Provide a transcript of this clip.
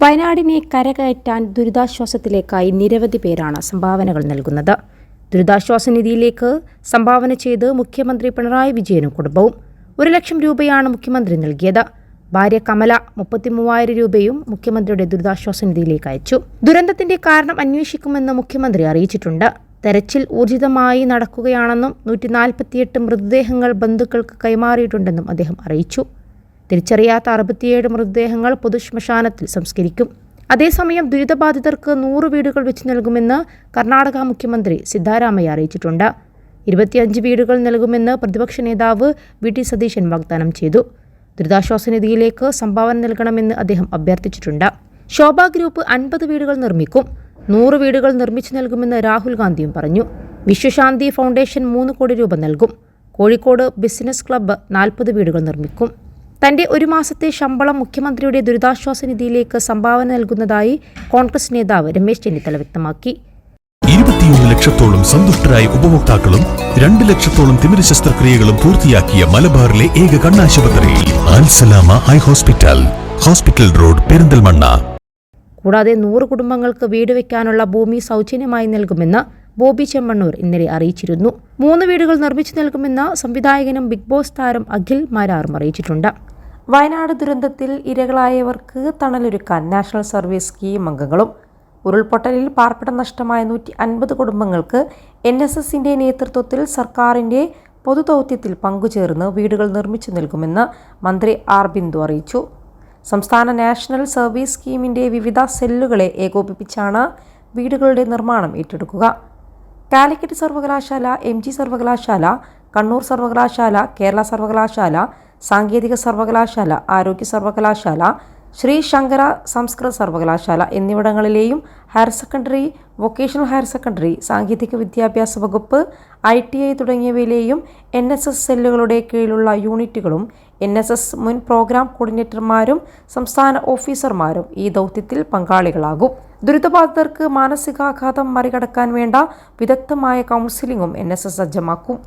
വയനാടിനെ കരകയറ്റാൻ ദുരിതാശ്വാസത്തിലേക്കായി നിരവധി പേരാണ് സംഭാവനകൾ നൽകുന്നത്. ദുരിതാശ്വാസ നിധിയിലേക്ക് സംഭാവന ചെയ്ത് മുഖ്യമന്ത്രി പിണറായി വിജയനും കുടുംബവും 1 ലക്ഷം രൂപയാണ് മുഖ്യമന്ത്രി നൽകിയത്. ഭാര്യ കമല 33,000 രൂപയും മുഖ്യമന്ത്രിയുടെ ദുരിതാശ്വാസ നിധിയിലേക്ക് അയച്ചു. ദുരന്തത്തിന്റെ കാരണം അന്വേഷിക്കുമെന്ന് മുഖ്യമന്ത്രി അറിയിച്ചിട്ടുണ്ട്. തെരച്ചിൽ ഊർജിതമായി നടക്കുകയാണെന്നും 148 മൃതദേഹങ്ങൾ ബന്ധുക്കൾക്ക് കൈമാറിയിട്ടുണ്ടെന്നും അദ്ദേഹം അറിയിച്ചു. തിരിച്ചറിയാത്ത 67 മൃതദേഹങ്ങൾ പൊതുശ്മശാനത്തിൽ സംസ്കരിക്കും. അതേസമയം ദുരിതബാധിതർക്ക് 100 വീടുകൾ വെച്ച് നൽകുമെന്ന് കർണാടക മുഖ്യമന്ത്രി സിദ്ധാരാമയ്യ അറിയിച്ചിട്ടുണ്ട്. 25 വീടുകൾ നൽകുമെന്ന് പ്രതിപക്ഷ നേതാവ് വി ടി സതീശൻ വാഗ്ദാനം ചെയ്തു. ദുരിതാശ്വാസ നിധിയിലേക്ക് സംഭാവന നൽകണമെന്ന് അദ്ദേഹം അഭ്യർത്ഥിച്ചിട്ടുണ്ട്. ശോഭ ഗ്രൂപ്പ് 50 വീടുകൾ നിർമ്മിക്കും. 100 വീടുകൾ നിർമ്മിച്ചു നൽകുമെന്ന് രാഹുൽ ഗാന്ധിയും പറഞ്ഞു. വിശ്വശാന്തി ഫൗണ്ടേഷൻ 3 കോടി രൂപ നൽകും. കോഴിക്കോട് ബിസിനസ് ക്ലബ്ബ് 40 വീടുകൾ നിർമ്മിക്കും. തന്റെ 1 മാസത്തെ ശമ്പളം മുഖ്യമന്ത്രിയുടെ ദുരിതാശ്വാസ നിധിയിലേക്ക് സംഭാവന നൽകുന്നതായി കോൺഗ്രസ് നേതാവ് രമേശ് ചെന്നിത്തല വ്യക്തമാക്കി. 21 ലക്ഷത്തോളം സന്തുഷ്ടരായ ഉപഭോക്താക്കളും 2 ലക്ഷത്തോളം തിമിര ശസ്ത്രക്രിയകളും പൂർത്തിയാക്കിയ മലബാറിലെ ഏക കണ്ണാശുപത്രി Al Salama high hospital, hospital road, Perinthalmanna. കൂടാതെ 100 കുടുംബങ്ങൾക്ക് വീട് വയ്ക്കാനുള്ള ഭൂമി സൗജന്യമായി നൽകുമെന്ന് ബോബി ചെമ്മണ്ണൂർ ഇന്നലെ അറിയിച്ചിരുന്നു. 3 വീടുകൾ നിർമ്മിച്ചു നൽകുമെന്ന് സംവിധായകനും ബിഗ് ബോസ് താരം അഖിൽ മാരാറും അറിയിച്ചിട്ടുണ്ട്. വയനാട് ദുരന്തത്തിൽ ഇരകളായവർക്ക് തണലൊരുക്കാൻ നാഷണൽ സർവീസ് സ്കീം അംഗങ്ങളും ഉരുൾപൊട്ടലിൽ പാർപ്പിടം നഷ്ടമായ 150 കുടുംബങ്ങൾക്ക് NSSന്റെ നേതൃത്വത്തിൽ സർക്കാരിന്റെ പൊതുദൗത്യത്തിൽ പങ്കുചേർന്ന് വീടുകൾ നിർമ്മിച്ചു നൽകുമെന്ന് മന്ത്രി ആർ ബിന്ദു അറിയിച്ചു. സംസ്ഥാന നാഷണൽ സർവീസ് സ്കീമിന്റെ വിവിധ സെല്ലുകളെ ഏകോപിപ്പിച്ചാണ് വീടുകളുടെ നിർമ്മാണം ഏറ്റെടുക്കുക. കാലിക്കറ്റ് സർവകലാശാല, MG സർവകലാശാല, കണ്ണൂർ സർവകലാശാല, കേരള സർവകലാശാല, സാങ്കേതിക സർവകലാശാല, ആരോഗ്യ സർവകലാശാല, ശ്രീ ശങ്കര സംസ്കൃത സർവകലാശാല എന്നിവിടങ്ങളിലെയും higher secondary, vocational higher secondary, സാങ്കേതിക വിദ്യാഭ്യാസ വകുപ്പ്, ITI തുടങ്ങിയവയിലെയും NSS സെല്ലുകളുടെ കീഴിലുള്ള യൂണിറ്റുകളും NSS മുൻ പ്രോഗ്രാം കോർഡിനേറ്റർമാരും സംസ്ഥാന ഓഫീസർമാരും ഈ ദൗത്യത്തിൽ പങ്കാളികളാകും. ദുരിതബാധിതർക്ക് മാനസികാഘാതം മറികടക്കാൻ വേണ്ട വിദഗ്ധമായ കൗൺസിലിംഗും NSS സജ്ജമാക്കും.